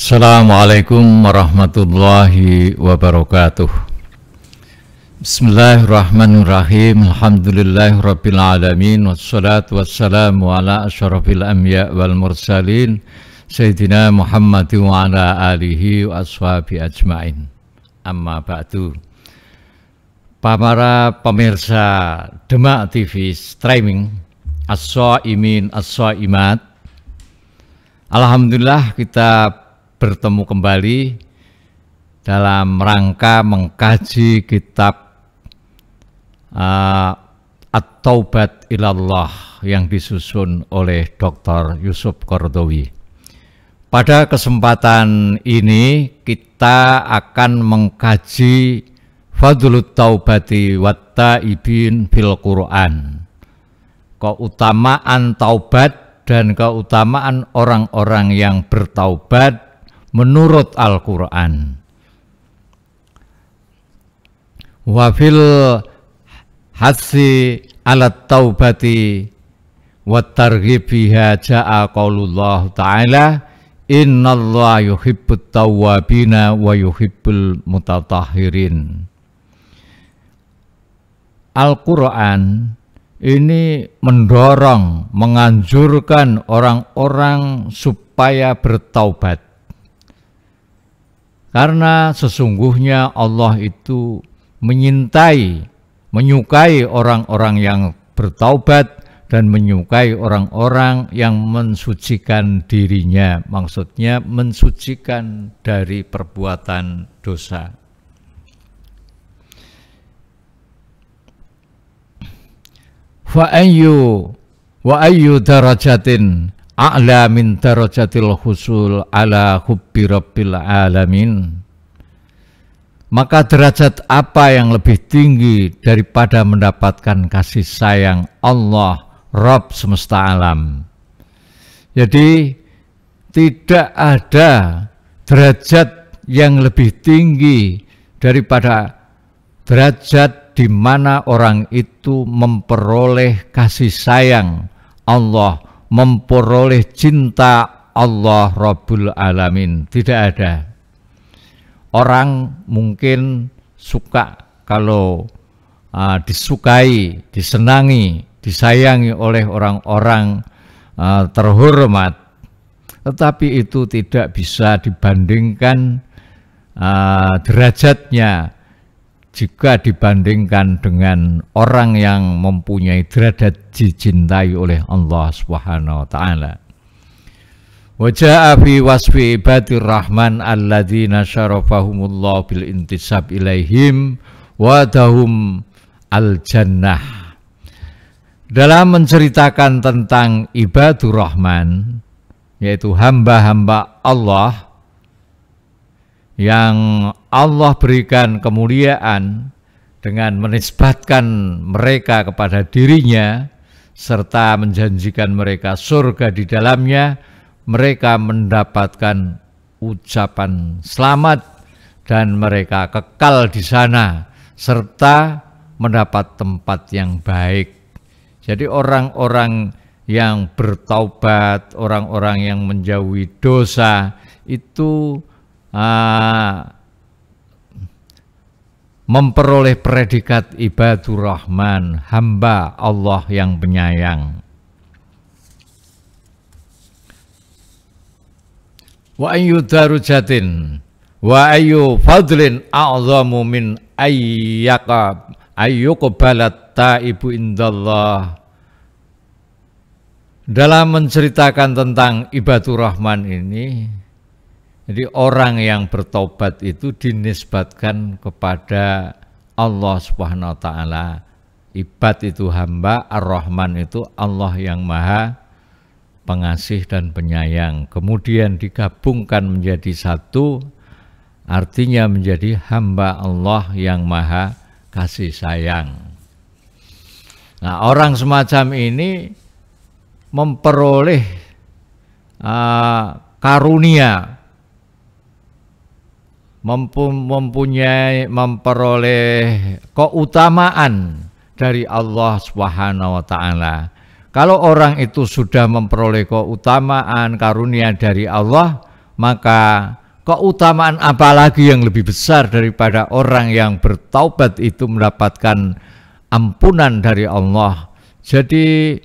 Assalamualaikum warahmatullahi wabarakatuh. Bismillahirrahmanirrahim. Alhamdulillahirabbil alamin wassalatu wassalamu ala asyrafil anbiya wal mursalin sayyidina Muhammad wa ala alihi wa ashabi ajmain. Amma ba'du. Para pemirsa Demak TV streaming as-shaimin as-shaimat, alhamdulillah kita bertemu kembali dalam rangka mengkaji kitab At-Taubat Ilallah yang disusun oleh Dr. Yusuf Qaradawi. Pada kesempatan ini kita akan mengkaji Fadlut Taubati wat Taibin fil Quran, keutamaan taubat dan keutamaan orang-orang yang bertaubat menurut Al-Quran. Wa fil hassi alat taubati wat targhib fiha ja'a qaulullah ta'ala innallaha yuhibbut tawwabina wa yuhibbul mutatahhirin. Al-Quran ini mendorong, menganjurkan orang-orang supaya bertaubat. Karena sesungguhnya Allah itu menyintai, menyukai orang-orang yang bertaubat dan menyukai orang-orang yang mensucikan dirinya. Maksudnya mensucikan dari perbuatan dosa. Wa ayyu darajatin a'la min darajatil husul ala hubbi rabbil alamin. Maka derajat apa yang lebih tinggi daripada mendapatkan kasih sayang Allah Rabb semesta alam. Jadi tidak ada derajat yang lebih tinggi daripada derajat di mana orang itu memperoleh kasih sayang Allah, memperoleh cinta Allah Rabbul Alamin. Tidak ada. Orang mungkin suka kalau disukai, disenangi, disayangi oleh orang-orang terhormat, tetapi itu tidak bisa dibandingkan derajatnya jika dibandingkan dengan orang yang mempunyai derajat dicintai oleh Allah Subhanahu wa taala. Wa jaa'a fi wasfi ibadir rahman alladzina syarafahumullah bil intisab ilaihim wa dahum al jannah. Dalam menceritakan tentang ibadur rahman, yaitu hamba-hamba Allah yang Allah berikan kemuliaan dengan menisbatkan mereka kepada dirinya serta menjanjikan mereka surga di dalamnya, mereka mendapatkan ucapan selamat dan mereka kekal di sana serta mendapat tempat yang baik. Jadi orang-orang yang bertaubat, orang-orang yang menjauhi dosa itu memperoleh predikat ibadur rahman, hamba Allah yang penyayang. Wa ayyu darujatin wa ayyu fadlin a'zamu min ayyuqbalat taibu indallah. Dalam menceritakan tentang ibadur rahman ini, jadi orang yang bertobat itu dinisbatkan kepada Allah Subhanahu wa taala. Ibad itu hamba, Ar-Rahman itu Allah yang maha pengasih dan penyayang. Kemudian digabungkan menjadi satu, artinya menjadi hamba Allah yang maha kasih sayang. Nah, orang semacam ini memperoleh karunia, memperoleh keutamaan dari Allah Subhanahu wa taala. Kalau orang itu sudah memperoleh keutamaan karunia dari Allah, maka keutamaan apalagi yang lebih besar daripada orang yang bertaubat itu mendapatkan ampunan dari Allah. Jadi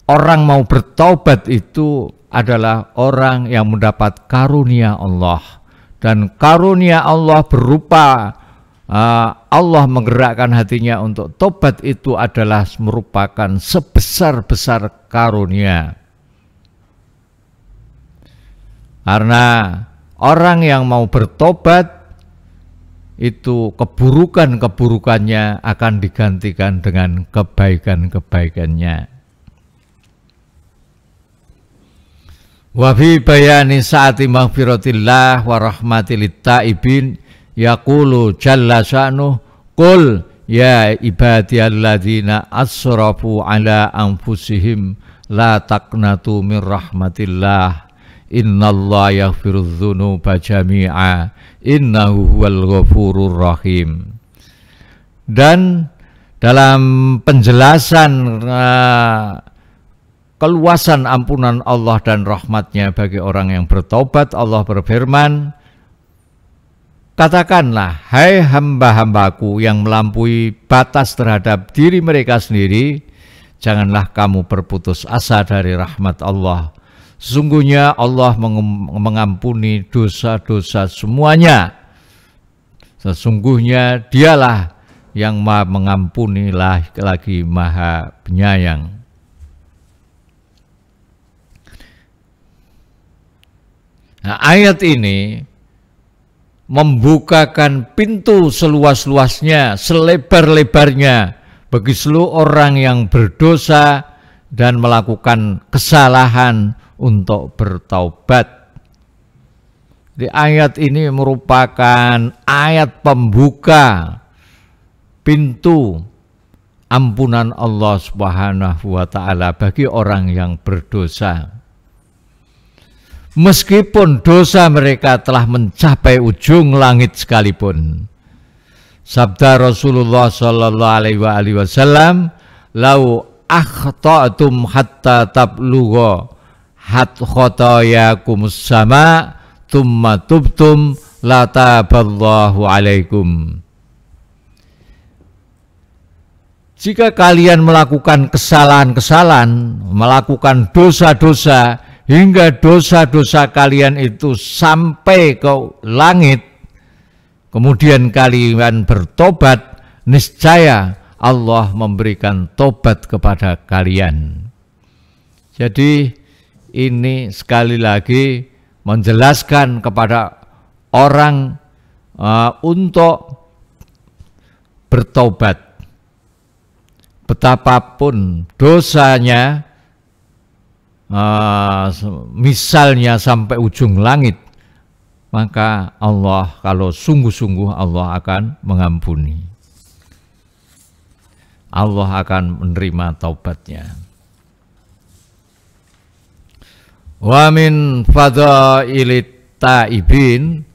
orang mau bertaubat itu adalah orang yang mendapat karunia Allah, dan karunia Allah berupa Allah menggerakkan hatinya untuk tobat itu adalah merupakan sebesar-besar karunia. Karena orang yang mau bertobat itu keburukan-keburukannya akan digantikan dengan kebaikan-kebaikannya. Wa fi bayani saati maghfiratillah wa rahmatil taibin yaqulu jalla sya'nuh qul ya ibadiyalladzina asrafu ala anfusihim la taqnatu min rahmatillah innallaha yaghfirudz dzunuba jami'a innahu huwal ghafurur rahim. Dan dalam penjelasan keluasan ampunan Allah dan rahmatnya bagi orang yang bertobat, Allah berfirman, katakanlah, hai hamba-hambaku yang melampaui batas terhadap diri mereka sendiri, janganlah kamu berputus asa dari rahmat Allah. Sesungguhnya Allah mengampuni dosa-dosa semuanya. Sesungguhnya dialah yang maha mengampuni lagi maha penyayang. Nah, ayat ini membukakan pintu seluas-luasnya, selebar-lebarnya bagi seluruh orang yang berdosa dan melakukan kesalahan untuk bertaubat. Di ayat ini merupakan ayat pembuka pintu ampunan Allah Subhanahu wa taala bagi orang yang berdosa. Meskipun dosa mereka telah mencapai ujung langit sekalipun. Sabda Rasulullah sallallahu alaihi wasallam, "Lau akhta'tum hatta tablugha khotayakumus sama thumma tubtum la taballahu alaikum." Jika kalian melakukan kesalahan-kesalahan, melakukan dosa-dosa, hingga dosa-dosa kalian itu sampai ke langit, kemudian kalian bertobat, niscaya Allah memberikan tobat kepada kalian. Jadi ini sekali lagi menjelaskan kepada orang untuk bertobat. Betapapun dosanya, misalnya sampai ujung langit, maka Allah, kalau sungguh-sungguh, Allah akan mengampuni. Allah akan menerima taubatnya. Wa min fadailit taibin,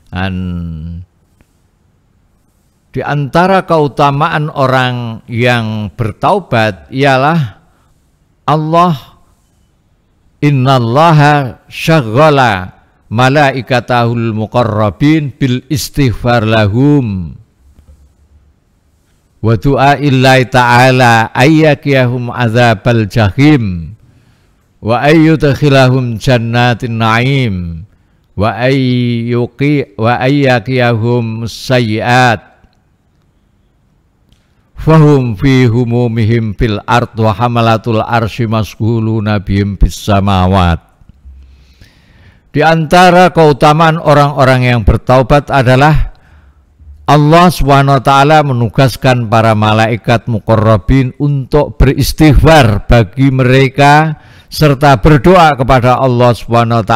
dan di antara keutamaan orang yang bertaubat ialah Allah, innallaha syaghala malaikatahul muqarrabin bil istighfar lahum wa du'a illahi ta'ala ayyakiyahum azabal jahim wa ayyudkhilahum jannatin na'im wa ayyakiyahum sayyiat fahum fi humumihim fil ard wa hamalatul arsy masghuluna bihim bis samawat. Di antara keutamaan orang-orang yang bertaubat adalah Allah SWT menugaskan para malaikat muqarrabin untuk beristighfar bagi mereka serta berdoa kepada Allah SWT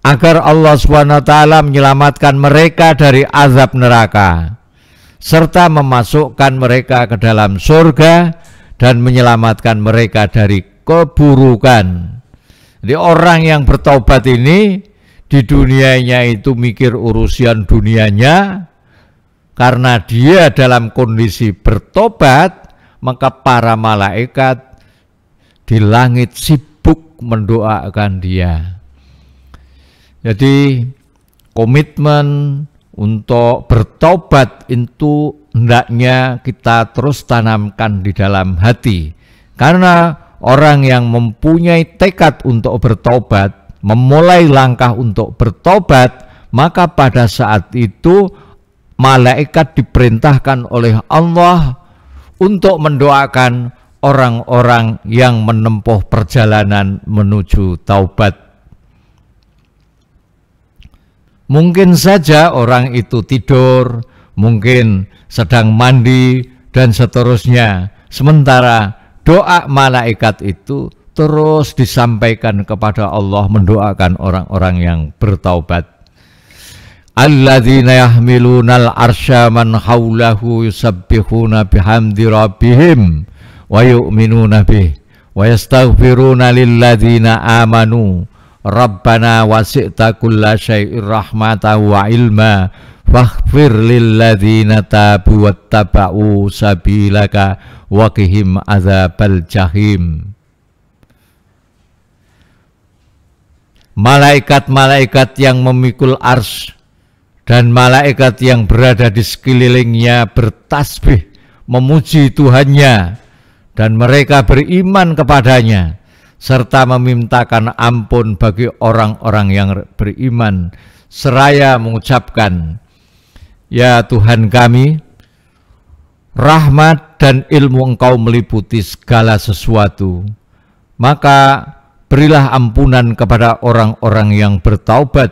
agar Allah SWT menyelamatkan mereka dari azab neraka, serta memasukkan mereka ke dalam surga dan menyelamatkan mereka dari keburukan. Jadi orang yang bertaubat ini di dunianya itu mikir urusan dunianya, karena dia dalam kondisi bertobat, maka para malaikat di langit sibuk mendoakan dia. Jadi komitmen untuk bertobat itu hendaknya kita terus tanamkan di dalam hati. Karena orang yang mempunyai tekad untuk bertobat, memulai langkah untuk bertobat, maka pada saat itu malaikat diperintahkan oleh Allah untuk mendoakan orang-orang yang menempuh perjalanan menuju taubat. Mungkin saja orang itu tidur, mungkin sedang mandi, dan seterusnya. Sementara doa malaikat itu terus disampaikan kepada Allah, mendoakan orang-orang yang bertaubat. Alladzina yahmilunal arsya man haulahu yusabbihuna bihamdi rabbihim wa yu'minuna bih wa yastaghfiruna lilladzina amanu Rabbana wasi'ta kulla syai'ir rahmatan wa ilma faghfir lilladzina tabu wattaba'u sabilaka wa qihim adzabal jahim. Malaikat-malaikat yang memikul arsy dan malaikat yang berada di sekelilingnya bertasbih memuji Tuhannya, dan mereka beriman kepadanya serta memintakan ampun bagi orang-orang yang beriman, seraya mengucapkan, ya Tuhan kami, rahmat dan ilmu Engkau meliputi segala sesuatu, maka berilah ampunan kepada orang-orang yang bertaubat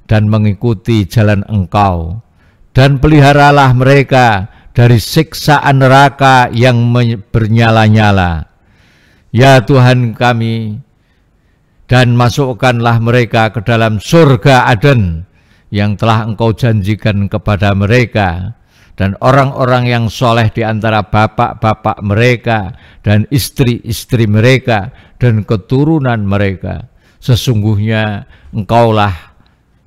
dan mengikuti jalan Engkau, dan peliharalah mereka dari siksaan neraka yang bernyala-nyala. Ya Tuhan kami, dan masukkanlah mereka ke dalam surga Aden yang telah Engkau janjikan kepada mereka, dan orang-orang yang soleh di antara bapak-bapak mereka dan istri-istri mereka dan keturunan mereka. Sesungguhnya Engkaulah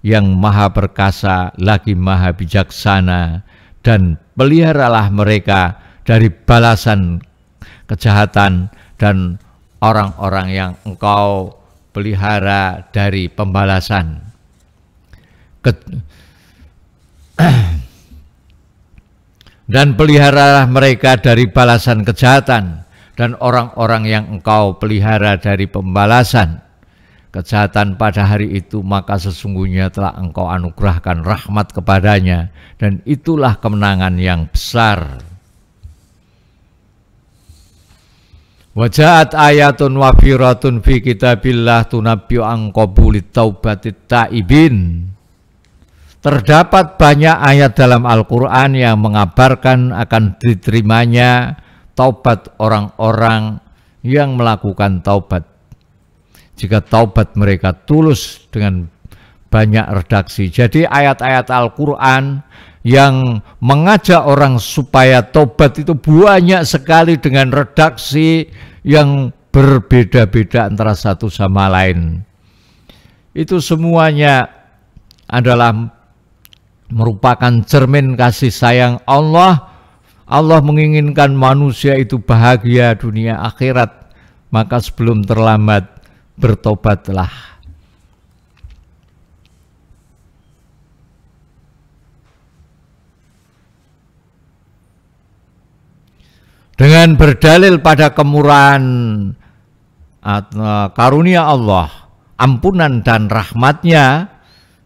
yang maha perkasa lagi maha bijaksana, dan peliharalah mereka dari balasan kejahatan dan orang-orang yang Engkau pelihara dari pembalasan. Dan peliharalah mereka dari balasan kejahatan, dan orang-orang yang Engkau pelihara dari pembalasan kejahatan pada hari itu, maka sesungguhnya telah Engkau anugerahkan rahmat kepadanya, dan itulah kemenangan yang besar. Wajahat ayatun wafiratun fi kitabillah tunabbi'u an qabulit taubatit taibin. Terdapat banyak ayat dalam Al-Quran yang mengabarkan akan diterimanya taubat orang-orang yang melakukan taubat, jika taubat mereka tulus dengan banyak redaksi. Jadi ayat-ayat Al-Quran yang mengajak orang supaya taubat itu banyak sekali dengan redaksi yang berbeda-beda antara satu sama lain. Itu semuanya adalah merupakan cermin kasih sayang Allah. Allah menginginkan manusia itu bahagia dunia akhirat, maka sebelum terlambat bertobatlah. Dengan berdalil pada kemurahan karunia Allah, ampunan dan rahmatnya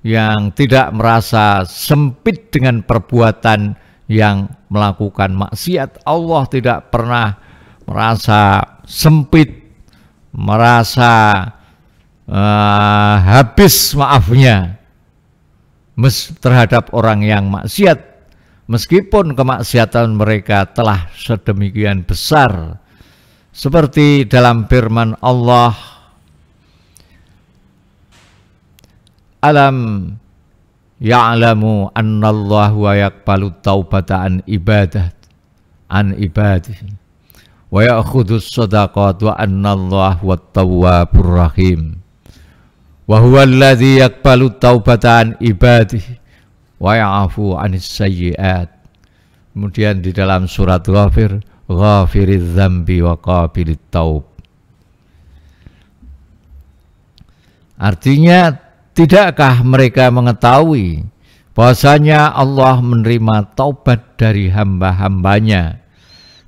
yang tidak merasa sempit dengan perbuatan yang melakukan maksiat. Allah tidak pernah merasa sempit, merasa habis maafnya terhadap orang yang maksiat, meskipun kemaksiatan mereka telah sedemikian besar. Seperti dalam firman Allah, alam ya'lamu annallahu wa yaqbalu taubata an ibadihi wa ya'khudus sadaqat wa annallahu wat tawwabur rahim wa huwa alladhi yaqbalu taubata an ibadihi wa ya'fu anis sayyi'at. Kemudian di dalam surat Ghafir, ghafiriz dzambi wa qabilit taub. Artinya Tidakkah mereka mengetahui bahwasanya Allah menerima taubat dari hamba-hambanya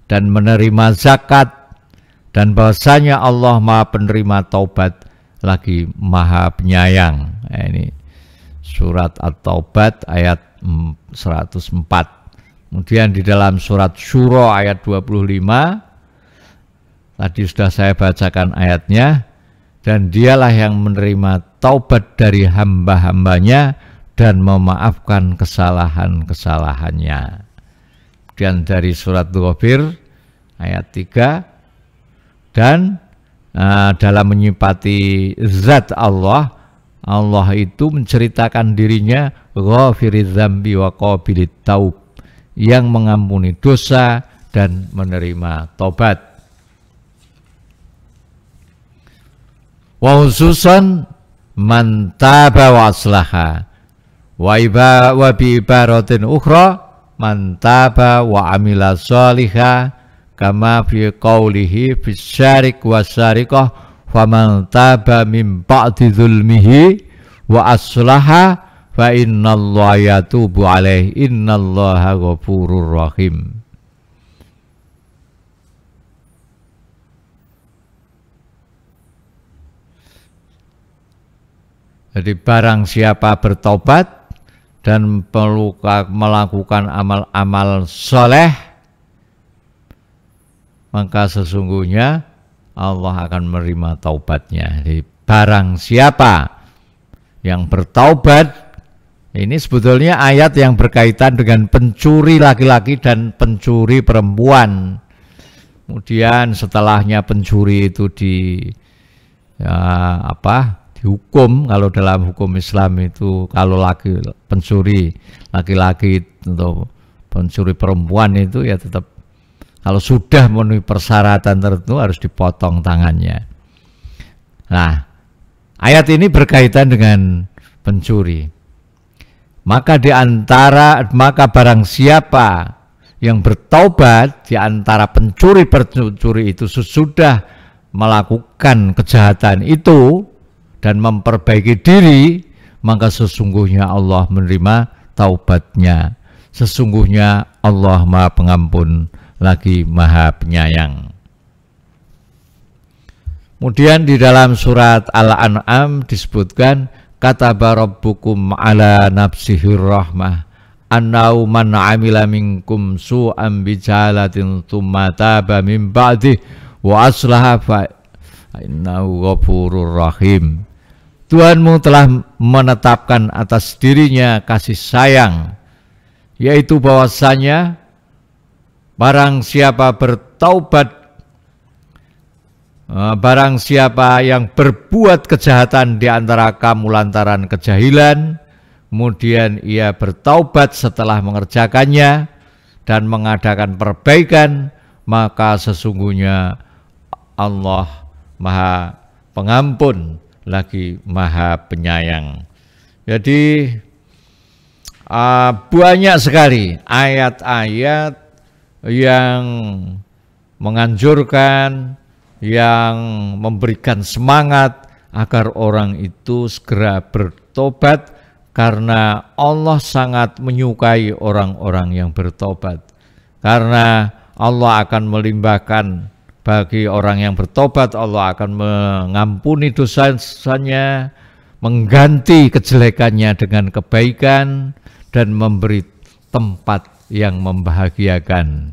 dan menerima zakat, dan bahwasanya Allah Maha Penerima taubat lagi Maha Penyayang. Nah, ini surat At-Taubat ayat 104. Kemudian di dalam surat Syura ayat 25, tadi sudah saya bacakan ayatnya, dan dialah yang menerima taubat dari hamba-hambanya dan memaafkan kesalahan-kesalahannya. Kemudian dari surat Ghafir ayat 3, dan dalam menyifati zat Allah, Allah itu menceritakan dirinya Ghafiriz dzambi wa qabilit taub, yang mengampuni dosa dan menerima taubat. Wa khususan man taba wa aslaha wa bi ibaratin ukhra man taba wa amila sholihah kama fi qaulihi fis syarik wasyariqah faman taba min ba'di dzulmihi wa aslaha fa innallaha yatubu alaihi innallaha ghafurur rahim. Jadi barang siapa bertobat dan melakukan amal-amal soleh, maka sesungguhnya Allah akan menerima taubatnya. Jadi barang siapa yang bertaubat, ini sebetulnya ayat yang berkaitan dengan pencuri laki-laki dan pencuri perempuan. Kemudian setelahnya pencuri itu dihukum. Kalau dalam hukum Islam itu kalau pencuri laki-laki atau pencuri perempuan itu ya tetap, kalau sudah memenuhi persyaratan tertentu harus dipotong tangannya. Nah, ayat ini berkaitan dengan pencuri. Maka barang siapa yang bertaubat di antara pencuri-pencuri itu sesudah melakukan kejahatan itu dan memperbaiki diri, maka sesungguhnya Allah menerima taubatnya. Sesungguhnya Allah Maha Pengampun lagi Maha Penyayang. Kemudian di dalam surat Al-An'am disebutkan kataba rabbukum ala nafsihir rahmah annau man amila minkum su'an bijalatin tsumma taba min ba'di wa aslaha fa innahu ghafurur rahim. Tuhanmu telah menetapkan atas dirinya kasih sayang, yaitu bahwasanya barang siapa bertaubat, barang siapa yang berbuat kejahatan di antara kamu lantaran kejahilan, kemudian ia bertaubat setelah mengerjakannya dan mengadakan perbaikan, maka sesungguhnya Allah Maha Pengampun lagi Maha Penyayang. Jadi banyak sekali ayat-ayat yang menganjurkan, yang memberikan semangat agar orang itu segera bertobat, karena Allah sangat menyukai orang-orang yang bertobat. Karena Allah akan melimpahkan bagi orang yang bertobat, Allah akan mengampuni dosanya, mengganti kejelekannya dengan kebaikan, dan memberi tempat yang membahagiakan.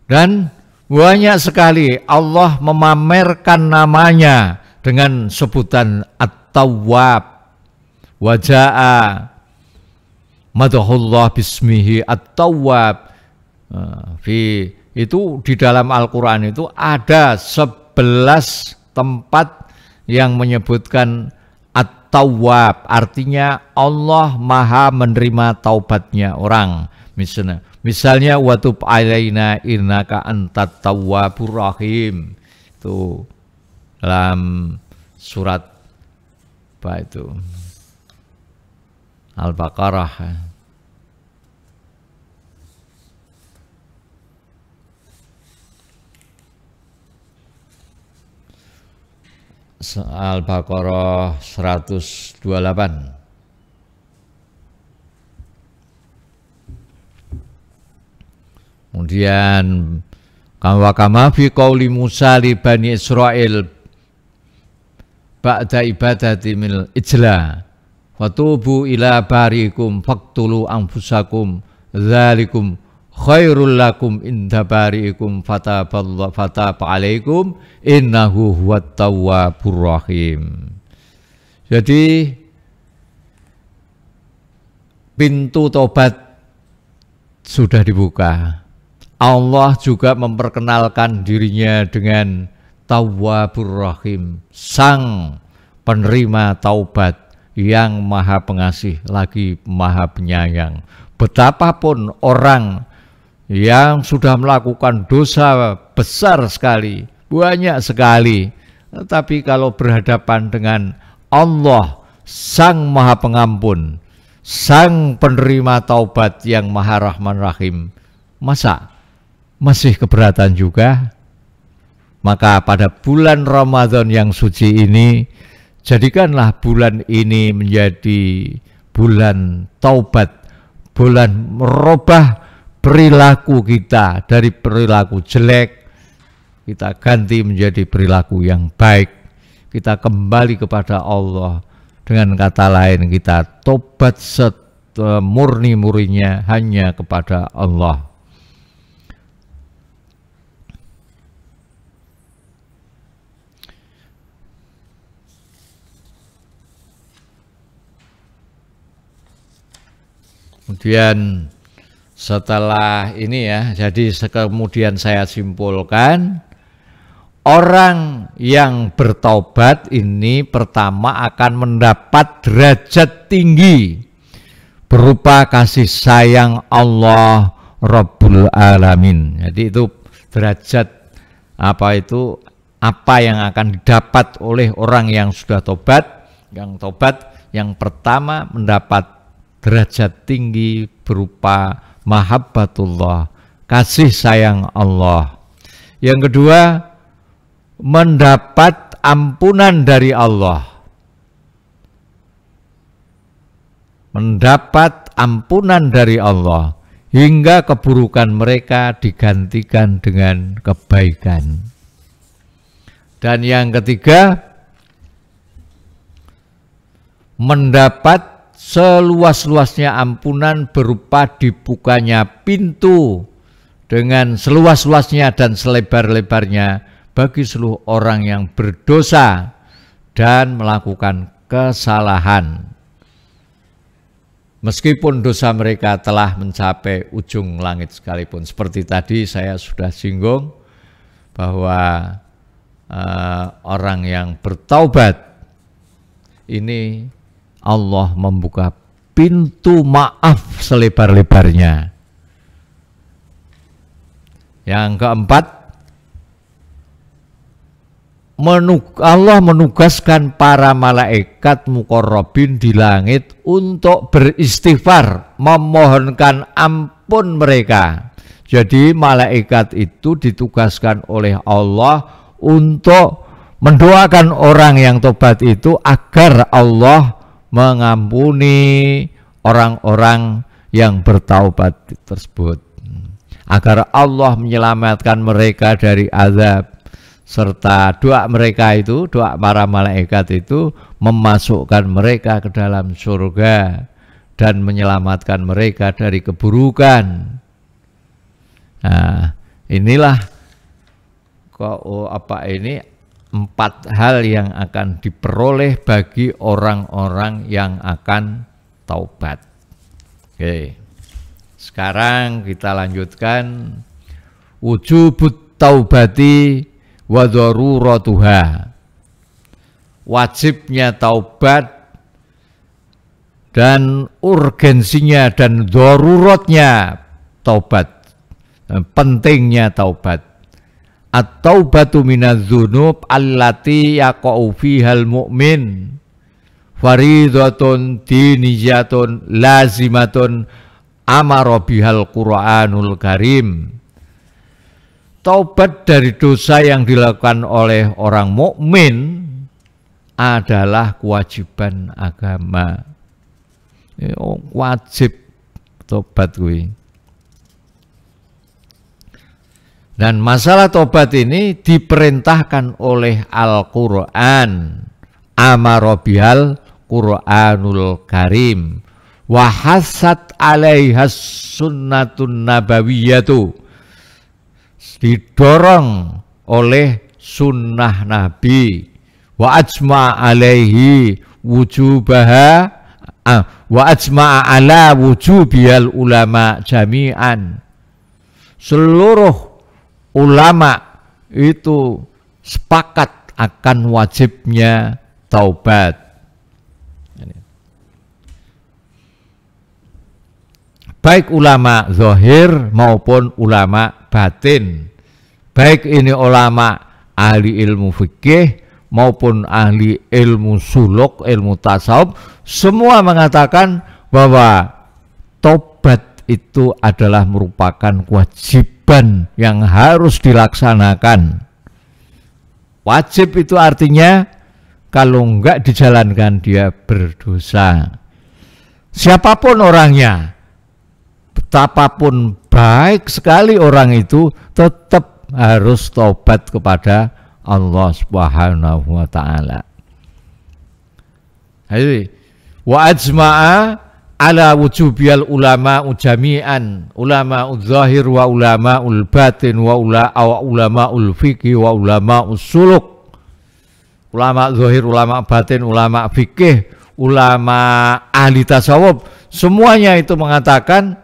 Dan banyak sekali Allah memamerkan namanya dengan sebutan At-Tawwab, Waja'a madhullah bismihi At-Tawwab. Itu di dalam Al-Quran itu ada 11 tempat yang menyebutkan At-Tawwab, artinya Allah Maha menerima taubatnya orang. Misalnya watub alaina innaka antat tawwabur rahim, itu dalam surat apa itu, Al-Baqarah. Al-Baqarah 128. Kemudian kama fi qauli Musa li Bani Israil ba'da ibadati mil ijla fatubu ila bariikum faqtulu anfusakum dzalikum khairul lakum inda bariikum fataba alaikum innahu huwat tawwabur rahim. Jadi pintu tobat sudah dibuka. Allah juga memperkenalkan dirinya dengan Tawwabur Rahim, Sang penerima taubat yang maha pengasih lagi maha penyayang. Betapapun orang yang sudah melakukan dosa besar sekali, banyak sekali, tetapi kalau berhadapan dengan Allah, Sang maha pengampun, Sang penerima taubat yang maha rahman rahim, masa masih keberatan juga? Maka pada bulan Ramadan yang suci ini, jadikanlah bulan ini menjadi bulan taubat, bulan merubah perilaku kita dari perilaku jelek, kita ganti menjadi perilaku yang baik, kita kembali kepada Allah. Dengan kata lain, kita tobat semurni-murninya hanya kepada Allah. Kemudian setelah ini ya, jadi kemudian saya simpulkan, orang yang bertaubat ini pertama akan mendapat derajat tinggi berupa kasih sayang Allah Rabbul Alamin. Jadi itu derajat apa yang akan didapat oleh orang yang sudah tobat. Yang tobat yang pertama mendapat derajat tinggi berupa mahabbatullah, kasih sayang Allah. Yang kedua, mendapat ampunan dari Allah. Mendapat ampunan dari Allah hingga keburukan mereka digantikan dengan kebaikan. Dan yang ketiga, mendapat seluas-luasnya ampunan berupa dibukanya pintu dengan seluas-luasnya dan selebar-lebarnya bagi seluruh orang yang berdosa dan melakukan kesalahan. Meskipun dosa mereka telah mencapai ujung langit sekalipun. Seperti tadi saya sudah singgung bahwa orang yang bertaubat ini Allah membuka pintu maaf selebar-lebarnya. Yang keempat, Allah menugaskan para malaikat muqarrabin di langit untuk beristighfar, memohonkan ampun mereka. Jadi malaikat itu ditugaskan oleh Allah untuk mendoakan orang yang tobat itu agar Allah mengampuni orang-orang yang bertaubat tersebut, agar Allah menyelamatkan mereka dari azab, serta doa mereka itu, doa para malaikat itu memasukkan mereka ke dalam surga dan menyelamatkan mereka dari keburukan. Nah, inilah empat hal yang akan diperoleh bagi orang-orang yang akan taubat. Oke. Sekarang kita lanjutkan wujubut taubati wa daruratuha. Wajibnya taubat dan urgensinya dan daruratnya taubat. Pentingnya taubat. At-taubatu minadz-dzunub allati yaqa'u fihal mu'min faridatun diniyatun lazimatun amara bihal Qur'anul Karim. Taubat dari dosa yang dilakukan oleh orang mukmin adalah kewajiban agama. Wajib tobat kuwi. Dan masalah tobat ini diperintahkan oleh Al-Qur'an. Amara bihal Qur'anul Karim. Wa hasat 'alaihas sunnatun nabawiyatu. Didorong oleh sunnah Nabi. Wa ajma' alaihi wujubaha wa ajma' ala wujubiyal ulama jami'an. Seluruh ulama itu sepakat akan wajibnya taubat. Baik ulama zahir maupun ulama batin. Baik ini ulama ahli ilmu fikih maupun ahli ilmu suluk, ilmu tasawuf, semua mengatakan bahwa tobat itu adalah merupakan kewajiban yang harus dilaksanakan. Wajib itu artinya kalau enggak dijalankan dia berdosa. Siapapun orangnya, betapapun baik sekali orang itu, tetap harus tobat kepada Allah Subhanahu wa taala. Wa ajma'a ala wujubiyal ulama jami'an, ulama zahir wa ulama ul batin wa ulama ul fikih wa ulama usuluk. Ulama zahir, ulama batin, ulama fikih, ulama ahli tasawuf, semuanya itu mengatakan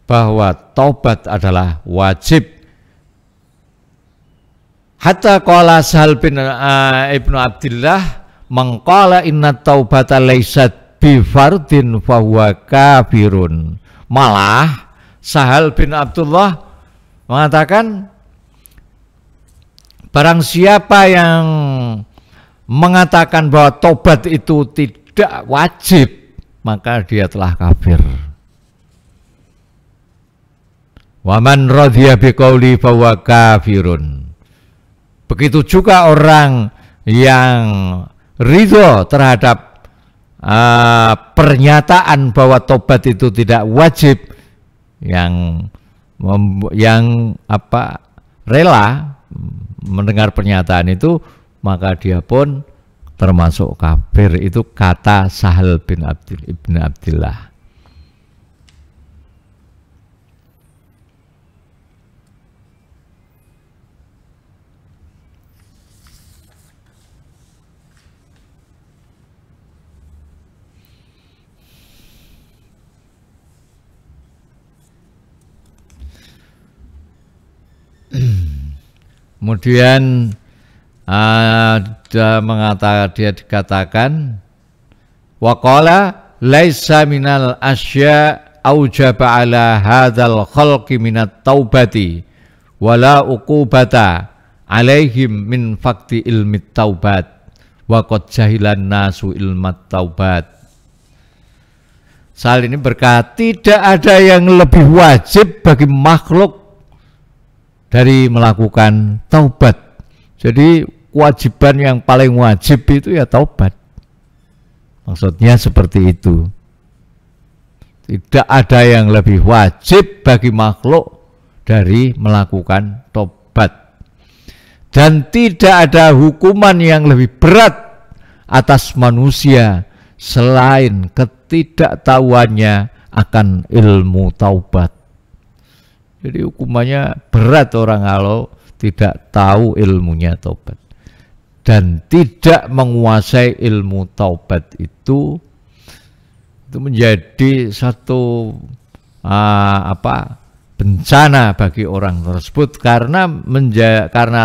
bahwa taubat adalah wajib. Hatta qala Sahal bin Ibnu Abdillah mengqala inna taubata laysat bi fardin fa huwa kafirun. Malah Sahal bin Abdullah mengatakan barang siapa yang mengatakan bahwa taubat itu tidak wajib, maka dia telah kafir. Wa man radhiya biqauli fa huwa kafirun. Begitu juga orang yang ridho terhadap pernyataan bahwa tobat itu tidak wajib, yang rela mendengar pernyataan itu, maka dia pun termasuk kafir. Itu kata Sahal bin Ibn Abdillah. Kemudian dia dikatakan waqala laisa minal asya aujaba ala hadzal khalqi minat taubati wala uqubata alaihim min fakti ilmi taubat wa qad jahilan nasu ilmat taubat. Soal ini berkata tidak ada yang lebih wajib bagi makhluk dari melakukan taubat. Jadi kewajiban yang paling wajib itu ya taubat. Maksudnya seperti itu. Tidak ada yang lebih wajib bagi makhluk dari melakukan taubat. Dan tidak ada hukuman yang lebih berat atas manusia selain ketidaktahuannya akan ilmu taubat. Jadi hukumannya berat orang kalau tidak tahu ilmunya taubat. Dan tidak menguasai ilmu taubat itu menjadi satu bencana bagi orang tersebut, karena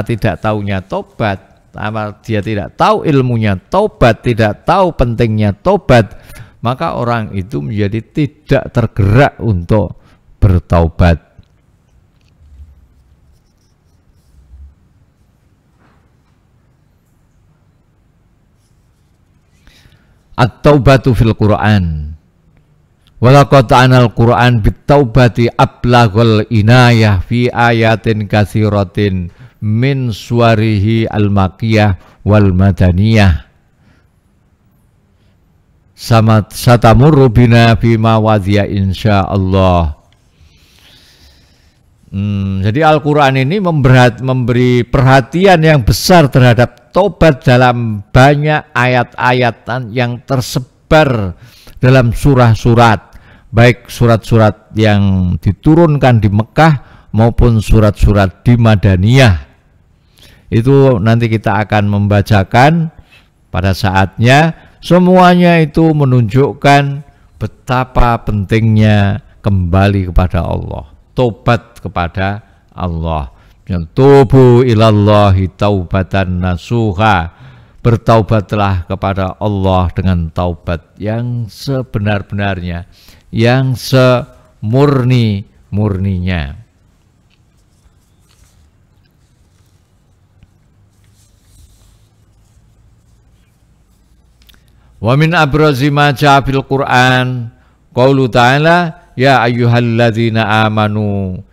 tidak tahunya taubat, dia tidak tahu ilmunya taubat, tidak tahu pentingnya taubat, maka orang itu menjadi tidak tergerak untuk bertaubat. At-taubatu fil Qur'an. Walaqad anal Qur'an bit-taubati ablaghul inayah fi ayatin katsiratin min suwarihi al-makkiyah wal madaniyah. sama satamurru bina bima wadhiya insyaallah. Jadi Al-Quran ini memberi perhatian yang besar terhadap taubat dalam banyak ayat-ayat yang tersebar dalam surah-surat, baik surat-surat yang diturunkan di Mekah maupun surat-surat di Madaniyah. Itu nanti kita akan membacakan pada saatnya. Semuanya itu menunjukkan betapa pentingnya kembali kepada Allah, tobat kepada Allah. Tubu ilallahi taubatan nasuha, bertaubatlah kepada Allah dengan taubat yang sebenar-benarnya, yang semurni-murninya. Wa min abrazi ma ja'a fil Qur'an qaulu ta'ala ya ayyuhalladzina amanu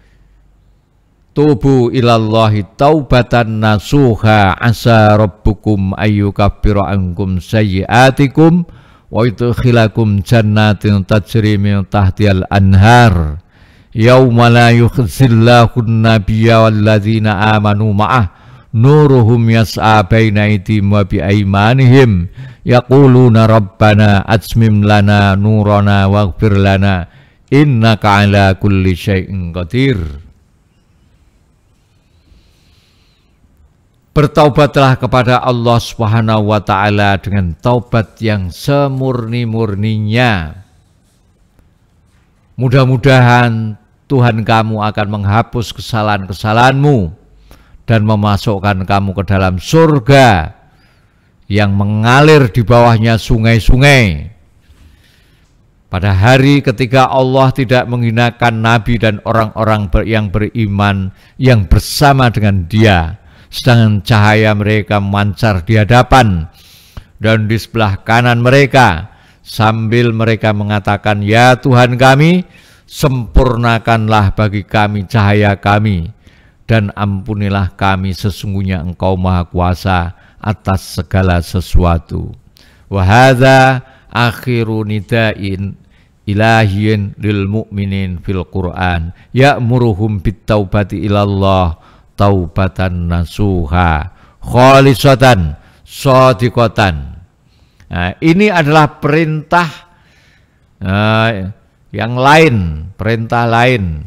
tubu ilallahi taubatan nasuha asa rabbukum ayyukaffira ankum sayyi'atikum wa yudkhilakum jannatin tajri min tahtihal anhar yauma la yukhzillahu an-nabiyya walladzina amanu ma'ah nuruhum yas'a baina aydihim wa bi aymanihim yaquluna rabbana atsmim lana nurana waghfir lana innaka ala kulli syai'in qadir. Bertaubatlah kepada Allah Subhanahu wa taala dengan taubat yang semurni-murninya. Mudah-mudahan Tuhan kamu akan menghapus kesalahan-kesalahanmu dan memasukkan kamu ke dalam surga yang mengalir di bawahnya sungai-sungai. Pada hari ketika Allah tidak menghinakan Nabi dan orang-orang yang beriman yang bersama dengan dia, sedangkan cahaya mereka memancar di hadapan dan di sebelah kanan mereka, sambil mereka mengatakan, ya Tuhan kami, sempurnakanlah bagi kami cahaya kami, dan ampunilah kami, sesungguhnya Engkau Maha Kuasa atas segala sesuatu. Wa hadza akhiru nida'in ilahiyin lil mu'minin fil Qur'an ya'muruhum bit taubati ilallah taubatan nasuha khalisatan shadiqatan. Nah, ini adalah perintah yang lain, perintah lain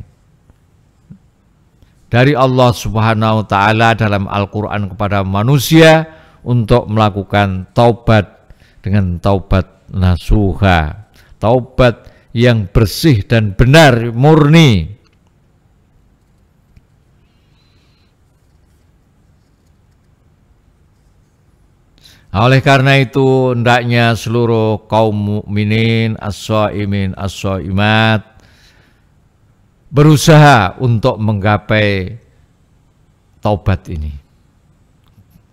dari Allah Subhanahu wa taala dalam Al-Qur'an kepada manusia untuk melakukan taubat dengan taubat nasuha, taubat yang bersih dan benar, murni. Oleh karena itu hendaknya seluruh kaum mukminin, as-shaimin, as-shaimat berusaha untuk menggapai taubat ini.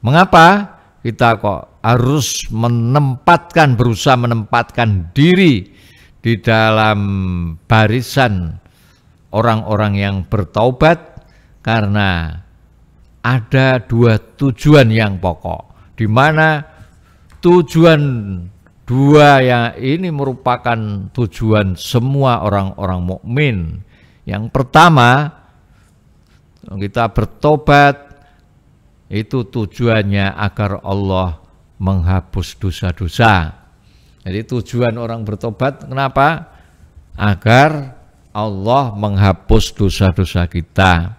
Mengapa kita kok harus berusaha menempatkan diri di dalam barisan orang-orang yang bertaubat? Karena ada dua tujuan yang pokok, di mana tujuan dua yang ini merupakan tujuan semua orang-orang mukmin. Yang pertama, kita bertobat itu tujuannya agar Allah menghapus dosa-dosa. Jadi tujuan orang bertobat kenapa? Agar Allah menghapus dosa-dosa kita.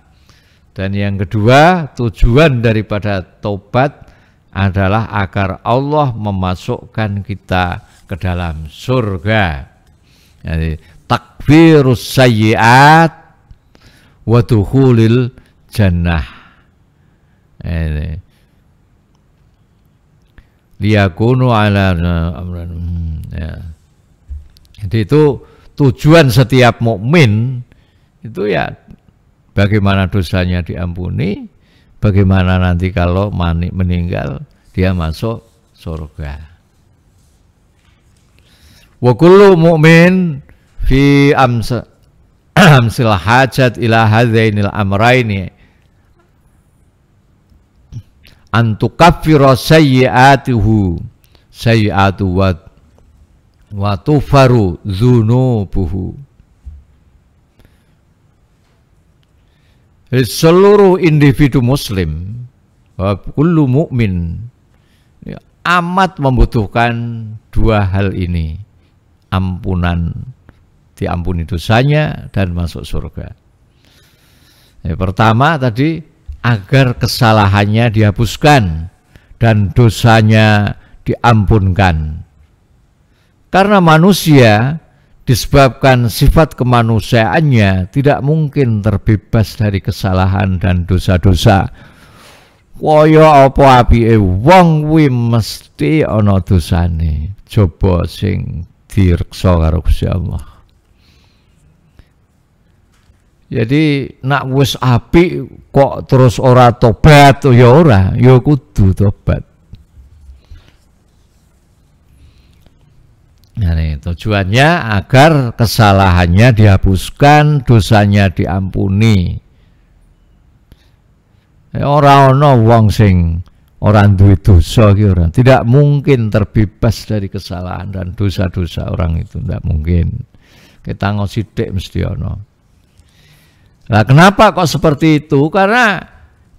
Dan yang kedua, tujuan daripada taubat adalah agar Allah memasukkan kita ke dalam surga. Jadi takfirus sayyi'at wa dukhulil jannah. Liyakunu ala ya. Jadi itu tujuan setiap mukmin itu ya bagaimana dosanya diampuni, bagaimana nanti kalau meninggal dia masuk surga. Wa kullu mu'min fi amsil hajat ila hadzainil amraini antukaffira sayyi'atuhu sayyi'atu wa tufaru dzunubuhu. Seluruh individu muslim, kullu mukmin, amat membutuhkan dua hal ini. Ampunan, diampuni dosanya dan masuk surga. Yang pertama tadi, agar kesalahannya dihapuskan dan dosanya diampunkan. Karena manusia disebabkan sifat kemanusiaannya tidak mungkin terbebas dari kesalahan dan dosa-dosa. Kaya apa apike wong kuwi mesti ana dosane. Coba sing direksa karo Gusti Allah. Jadi nak wis apik kok terus ora tobat ya ora, ya kudu tobat. Nah, ini tujuannya agar kesalahannya dihapuskan, dosanya diampuni. Ora ana wong sing ora duwe dosa ki ora. Tidak mungkin terbebas dari kesalahan dan dosa-dosa orang itu, tidak mungkin. Kita ngosidik mesti ana. Nah, kenapa kok seperti itu? Karena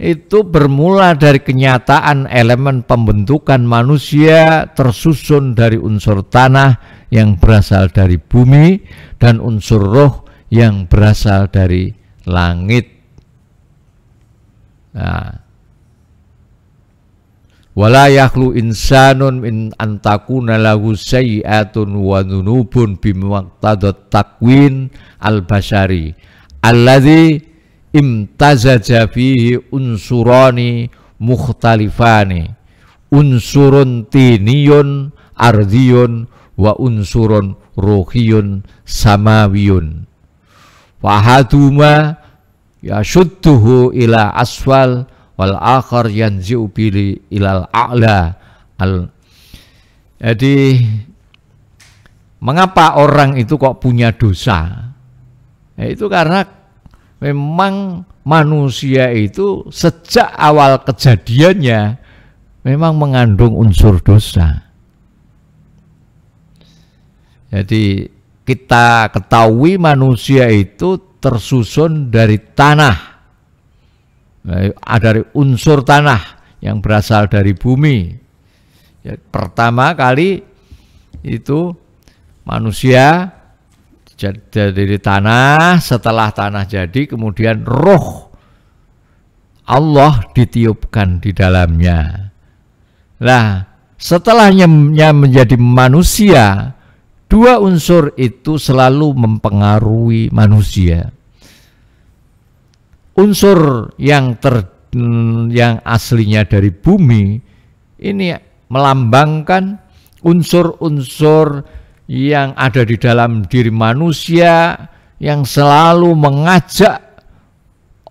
itu bermula dari kenyataan elemen pembentukan manusia tersusun dari unsur tanah yang berasal dari bumi dan unsur roh yang berasal dari langit. Nah, wala yakhlu insanun min antakuna lahu sayyi'atun wa dzunubun bimaqtadat takwin al-basyari alladzi imtazaja fihi unsurani mukhtalifani, unsurun tiniyun ardiyun wa unsurun ruhiyun samawiyun, fahaduma yashudduhu ila asfal wal akhar yanzi'u bili ilal a'la. Jadi mengapa orang itu kok punya dosa? Itu karena memang manusia itu sejak awal kejadiannya memang mengandung unsur dosa. Jadi kita ketahui manusia itu tersusun dari tanah, dari unsur tanah yang berasal dari bumi. Ya, pertama kali itu manusia dari tanah, setelah tanah jadi kemudian roh Allah ditiupkan di dalamnya. Nah, setelahnya menjadi manusia, dua unsur itu selalu mempengaruhi manusia. Unsur yang aslinya dari bumi ini melambangkan unsur-unsur yang ada di dalam diri manusia yang selalu mengajak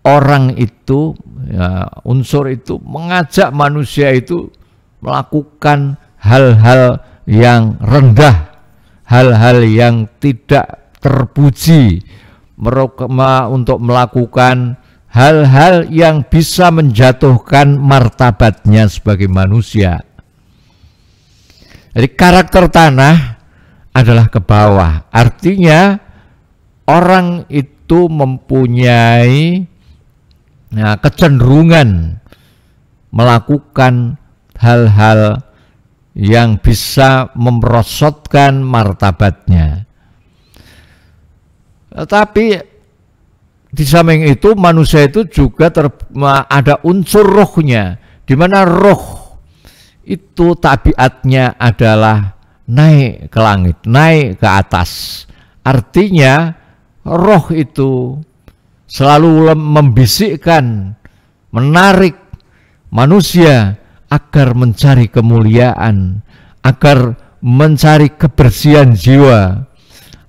orang itu, ya, unsur itu mengajak manusia itu melakukan hal-hal yang rendah, hal-hal yang tidak terpuji, untuk melakukan hal-hal yang bisa menjatuhkan martabatnya sebagai manusia. Jadi karakter tanah adalah ke bawah. Artinya orang itu mempunyai kecenderungan melakukan hal-hal yang bisa merosotkan martabatnya. Tetapi di samping itu manusia itu juga ada unsur rohnya, di mana roh itu tabiatnya adalah naik ke langit, naik ke atas. Artinya roh itu selalu membisikkan, menarik manusia agar mencari kemuliaan, agar mencari kebersihan jiwa,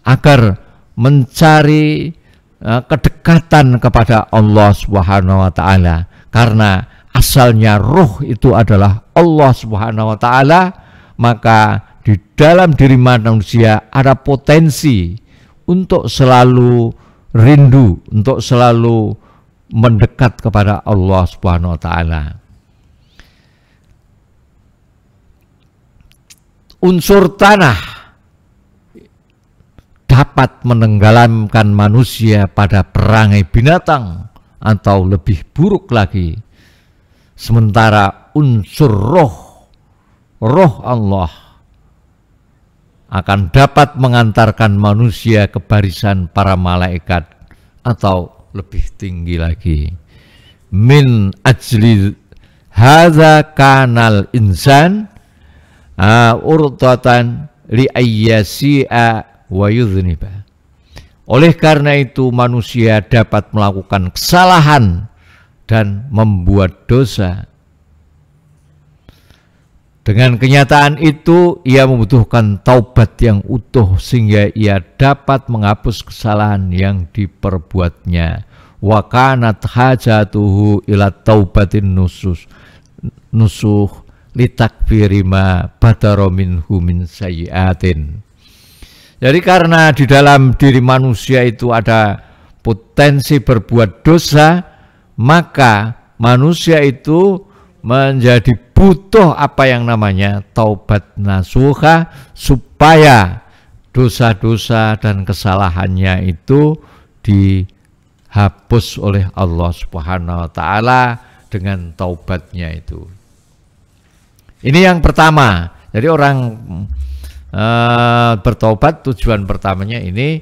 agar mencari kedekatan kepada Allah Subhanahu wa taala. Karena asalnya roh itu adalah Allah Subhanahu wa taala, maka di dalam diri manusia ada potensi untuk selalu rindu, untuk selalu mendekat kepada Allah Subhanahu wa taala. Unsur tanah dapat menenggelamkan manusia pada perangai binatang atau lebih buruk lagi. Sementara unsur roh Allah akan dapat mengantarkan manusia ke barisan para malaikat atau lebih tinggi lagi. Min ajli hadza kanal insan urdatan li ayyasi'a wa yudhniba. Oleh karena itu manusia dapat melakukan kesalahan dan membuat dosa. Dengan kenyataan itu ia membutuhkan taubat yang utuh sehingga ia dapat menghapus kesalahan yang diperbuatnya. Wa kanat hajatuhu ila taubatin nusuh litakfiri ma badara minhu min sayyiatin. Jadi karena di dalam diri manusia itu ada potensi berbuat dosa, maka manusia itu menjadi butuh apa yang namanya taubat nasuha, supaya dosa-dosa dan kesalahannya itu dihapus oleh Allah Subhanahu wa taala dengan taubatnya itu. Ini yang pertama. Jadi orang bertobat tujuan pertamanya ini,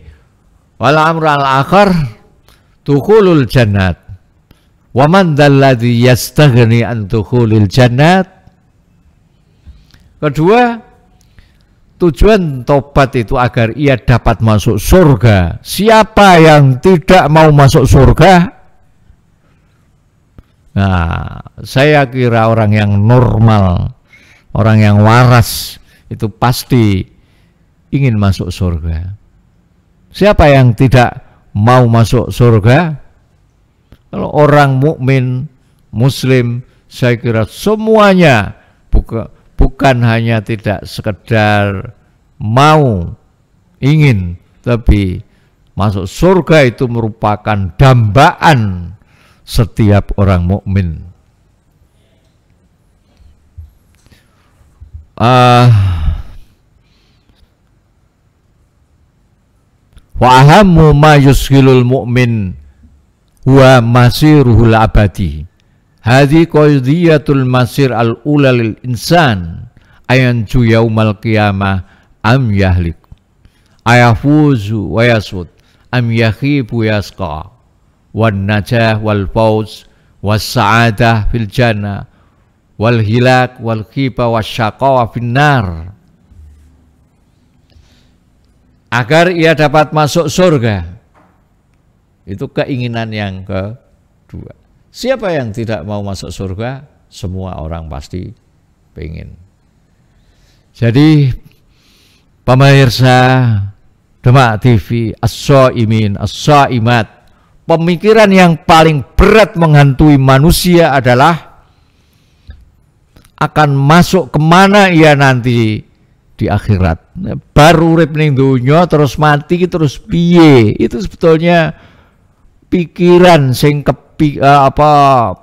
wal amru al-akhar dukhulul jannat. Wa man dzalladzi yastaghni an dukhulil jannat. Kedua, tujuan tobat itu agar ia dapat masuk surga. Siapa yang tidak mau masuk surga? Nah, saya kira orang yang normal, orang yang waras itu pasti ingin masuk surga. Siapa yang tidak mau masuk surga? Kalau orang mukmin, muslim, saya kira semuanya bukan hanya tidak sekedar mau, ingin, tapi masuk surga itu merupakan dambaan setiap orang mukmin. Wa ahammu ma yushilul mu'min huwa masiruhul abadi. Hadhi qadiyatul masir al-ula lil insan ayanju yaumal qiyamah am yahlik ayafuzu wa yasud am yakhibu yasqa wan najah wal fawz was sa'adah fil jannah wal hilak wal khiba wasyaqawa finnar. Agar ia dapat masuk surga, itu keinginan yang kedua. Siapa yang tidak mau masuk surga? Semua orang pasti pengen. Jadi pemirsa Demak TV, as-shaimin, as-shaimat, pemikiran yang paling berat menghantui manusia adalah akan masuk kemana ia nanti di akhirat. Baru urip ning dunya terus mati terus piye? Itu sebetulnya pikiran sing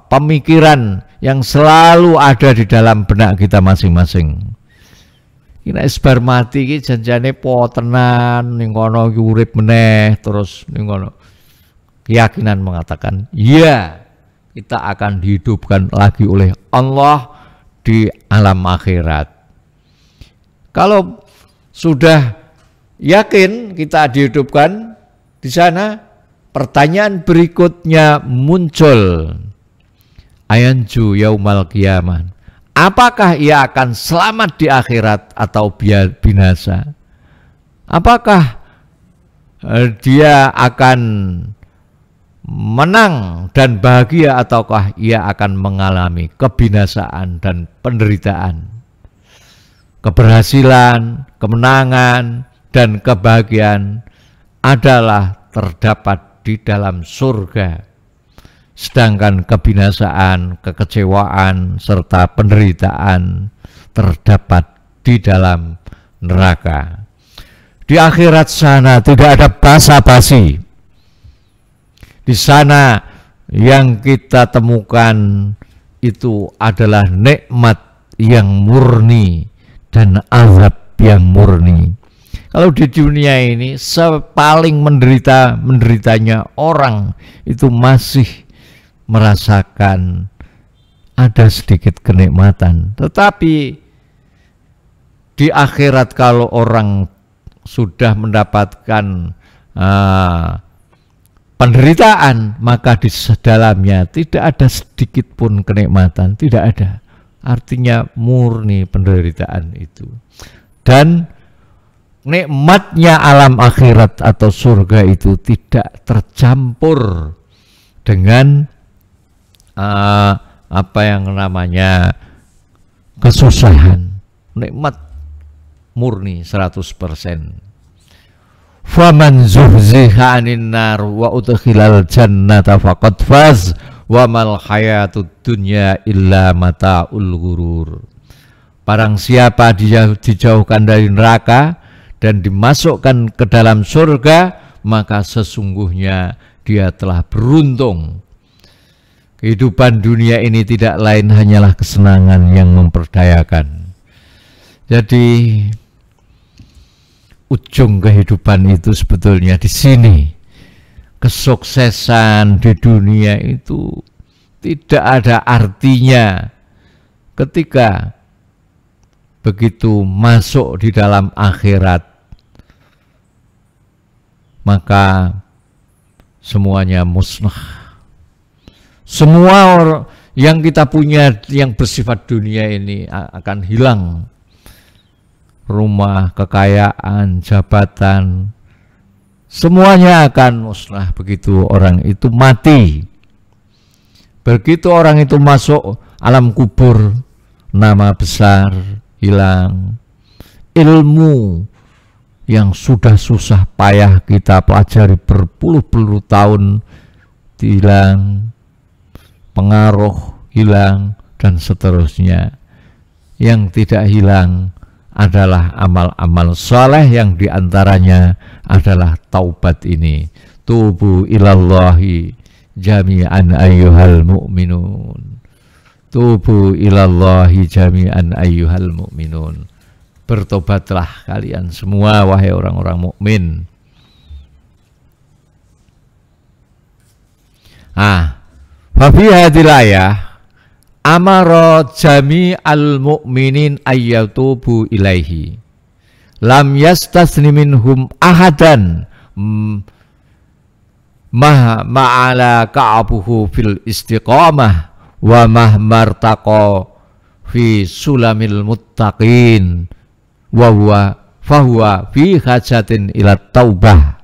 pemikiran yang selalu ada di dalam benak kita masing-masing. Kira isbar mati iki janjane tenan ning kono iki urip meneh terus ning kono. Keyakinan mengatakan, iya, kita akan dihidupkan lagi oleh Allah di alam akhirat. Kalau sudah yakin kita dihidupkan di sana, pertanyaan berikutnya muncul. Ayanju yaumal qiyamah. Apakah ia akan selamat di akhirat atau binasa? Apakah dia akan menang dan bahagia ataukah ia akan mengalami kebinasaan dan penderitaan? Keberhasilan, kemenangan, dan kebahagiaan adalah terdapat di dalam surga. Sedangkan kebinasaan, kekecewaan, serta penderitaan terdapat di dalam neraka. Di akhirat sana tidak ada basa-basi. Di sana yang kita temukan itu adalah nikmat yang murni dan azab yang murni. Kalau di dunia ini sepaling menderitanya orang itu masih merasakan ada sedikit kenikmatan. Tetapi di akhirat kalau orang sudah mendapatkan penderitaan, maka di dalamnya tidak ada sedikit pun kenikmatan, tidak ada. Artinya murni penderitaan itu. Dan nikmatnya alam akhirat atau surga itu tidak tercampur dengan apa yang namanya kesusahan. Nikmat murni 100%. Faman zuhziha 'anil nar wa udkhilal jannata faqad faz wa mal hayatud dunya illa mata'ul ghurur. Barang siapa dijauhkan dari neraka dan dimasukkan ke dalam surga, maka sesungguhnya dia telah beruntung. Kehidupan dunia ini tidak lain hanyalah kesenangan yang memperdayakan. Jadi ujung kehidupan itu sebetulnya di sini. Kesuksesan di dunia itu tidak ada artinya ketika begitu masuk di dalam akhirat, maka semuanya musnah. Semua yang kita punya yang bersifat dunia ini akan hilang. Rumah, kekayaan, jabatan, semuanya akan musnah begitu orang itu mati. Begitu orang itu masuk alam kubur, nama besar hilang, ilmu yang sudah susah payah kita pelajari berpuluh-puluh tahun hilang, pengaruh hilang, dan seterusnya. Yang tidak hilang adalah amal-amal saleh yang diantaranya adalah taubat ini. Tubu ilallahi jami'an ayyuhal mu'minun. Tubu ilallahi jami'an ayyuhal mu'minun. Bertobatlah kalian semua wahai orang-orang mukmin. Fa fi hadhil ayah amara jami'al mu'minin ayyatubu ilaihi lam yastasni minhum ahadan ma'ala ka'abuhu fil istiqamah wa mahmartaqa fi sulamil muttaqin wa huwa fahuwa fi hajatin ila taubah.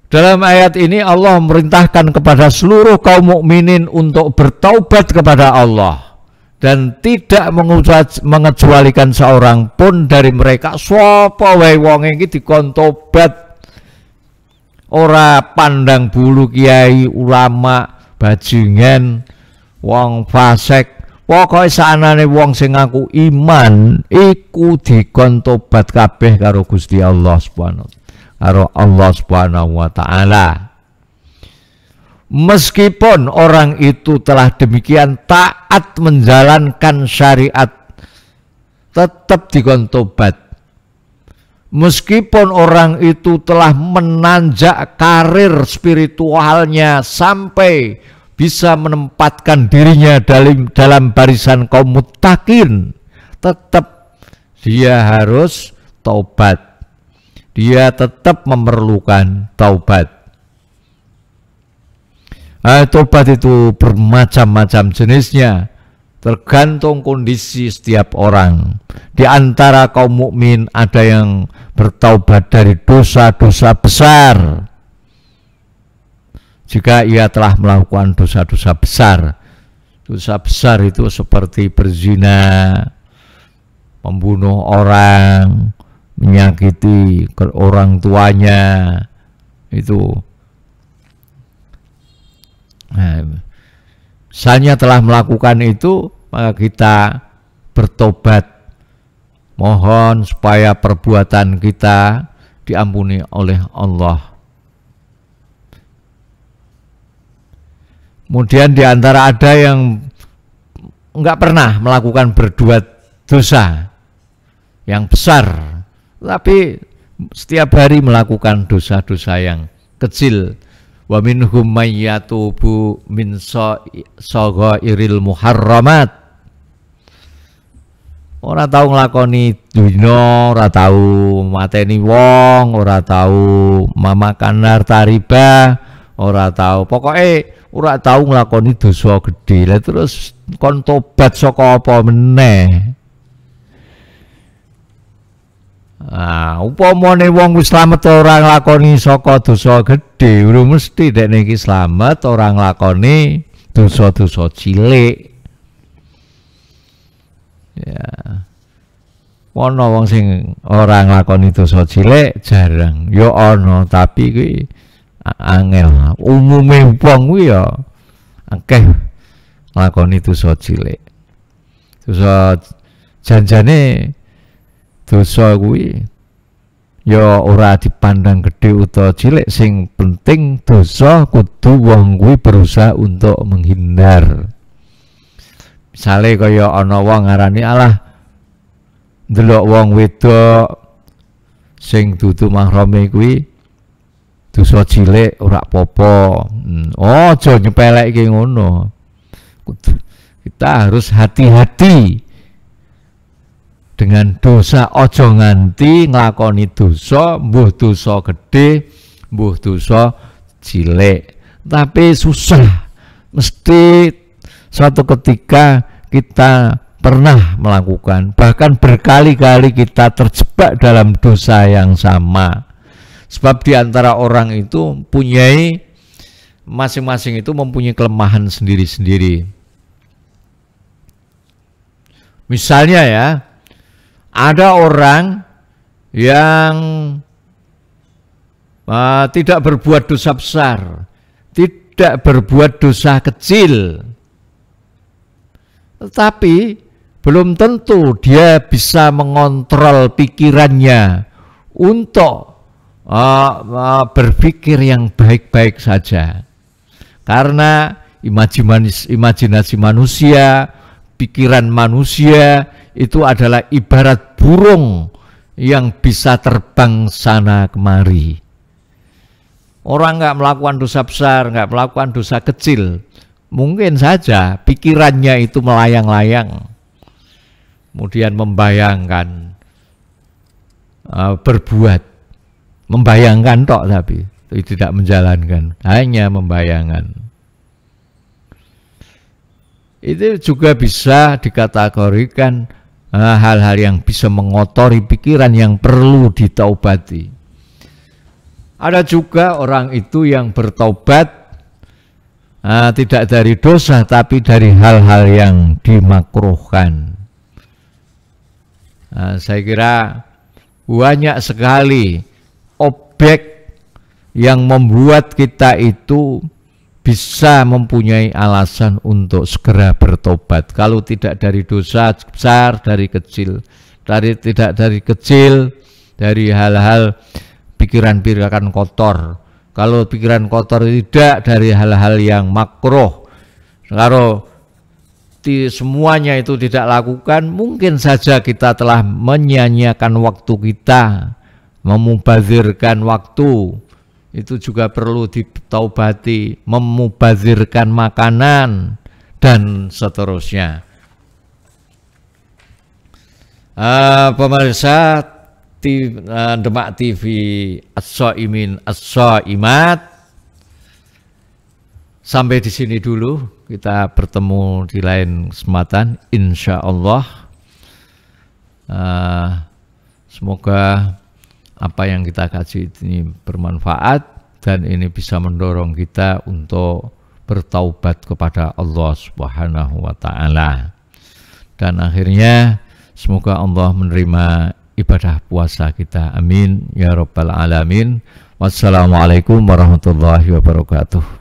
Dalam ayat ini Allah memerintahkan kepada seluruh kaum mukminin untuk bertaubat kepada Allah dan tidak mengecualikan seorang pun dari mereka. Sapa wae wong iki dikon tobat, ora pandang bulu kiai, ulama, bajingan, wong fasik, pokoke sanane wong sing ngaku iman iku dikon tobat kabeh karo Gusti Allah Subhanahu karo Allah Subhanahu wa ta'ala. Meskipun orang itu telah demikian taat menjalankan syariat, tetap dikon tobat. Meskipun orang itu telah menanjak karir spiritualnya sampai bisa menempatkan dirinya dalam barisan kaum muttaqin, tetap dia harus taubat. Dia tetap memerlukan taubat. Taubat itu bermacam-macam jenisnya, tergantung kondisi setiap orang. Di antara kaum mukmin ada yang bertaubat dari dosa-dosa besar. Jika ia telah melakukan dosa-dosa besar. Dosa besar itu seperti berzina, membunuh orang, menyakiti orang tuanya, itu misalnya telah melakukan itu, maka kita bertobat, mohon supaya perbuatan kita diampuni oleh Allah. Kemudian di antara ada yang enggak pernah melakukan berbuat dosa, yang besar, tapi setiap hari melakukan dosa-dosa yang kecil. Wa minhum may yatubu min saghairil muharramat. Ora tahu nglakoni dunya, ora tahu mateni wong, ora tahu mamakan harta riba, ora tahu pokoke ora tahu nglakoni dosa gedhe. Lah terus kon tobat saka apa meneh? Upamane wong wis slamet ora nglakoni saka dosa gedhe, ora mesti dekne iki slamet ora nglakoni dosa-dosa cilik. Ya. Ana wong sing ora nglakoni dosa cilik jarang. Ya ana, tapi kuwi angel. Umume wong kuwi ya akeh nglakoni dosa cilik. Dosa janjane dosa kuwi ya ora dipandang gede utawa cilik, sing penting dosa kudu wong kuwi berusaha untuk menghindar. Misale kaya ana wong ngarani alah ndelok wong wedok sing dudu mahrame kuwi dosa cilik ora apa-apa. Aja nyepelekke ngono. Kita harus hati-hati dengan dosa, ojo nganti nglakoni dosa, mbuh dosa gede, mbuh dosa cilik. Tapi susah, mesti suatu ketika kita pernah melakukan, bahkan berkali-kali kita terjebak dalam dosa yang sama. Sebab di antara orang itu masing-masing itu mempunyai kelemahan sendiri-sendiri. Misalnya ya, ada orang yang tidak berbuat dosa besar, tidak berbuat dosa kecil, tetapi belum tentu dia bisa mengontrol pikirannya untuk berpikir yang baik-baik saja. Karena imajinasi manusia, pikiran manusia itu adalah ibarat burung yang bisa terbang sana kemari. Orang nggak melakukan dosa besar, nggak melakukan dosa kecil, mungkin saja pikirannya itu melayang-layang, kemudian membayangkan berbuat, membayangkan tok tapi tidak menjalankan, hanya membayangkan. Itu juga bisa dikategorikan hal-hal yang bisa mengotori pikiran yang perlu ditaubati. Ada juga orang itu yang bertaubat tidak dari dosa tapi dari hal-hal yang dimakruhkan. Saya kira banyak sekali objek yang membuat kita itu bisa mempunyai alasan untuk segera bertobat. Kalau tidak dari dosa besar, dari kecil, tidak dari kecil, dari hal-hal pikiran-pikiran kotor. Kalau pikiran kotor tidak dari hal-hal yang makruh. Kalau semuanya itu tidak lakukan, mungkin saja kita telah menyia-nyiakan waktu kita, memubazirkan waktu. Itu juga perlu ditaubati, memubazirkan makanan dan seterusnya. Pemirsa Demak TV As-Shaimin As-Shaimat, sampai di sini dulu, kita bertemu di lain kesempatan insya Allah. Semoga apa yang kita kaji ini bermanfaat dan ini bisa mendorong kita untuk bertaubat kepada Allah Subhanahu wa Ta'ala. Dan akhirnya semoga Allah menerima ibadah puasa kita. Amin ya rabbal alamin. Wassalamualaikum warahmatullahi wabarakatuh.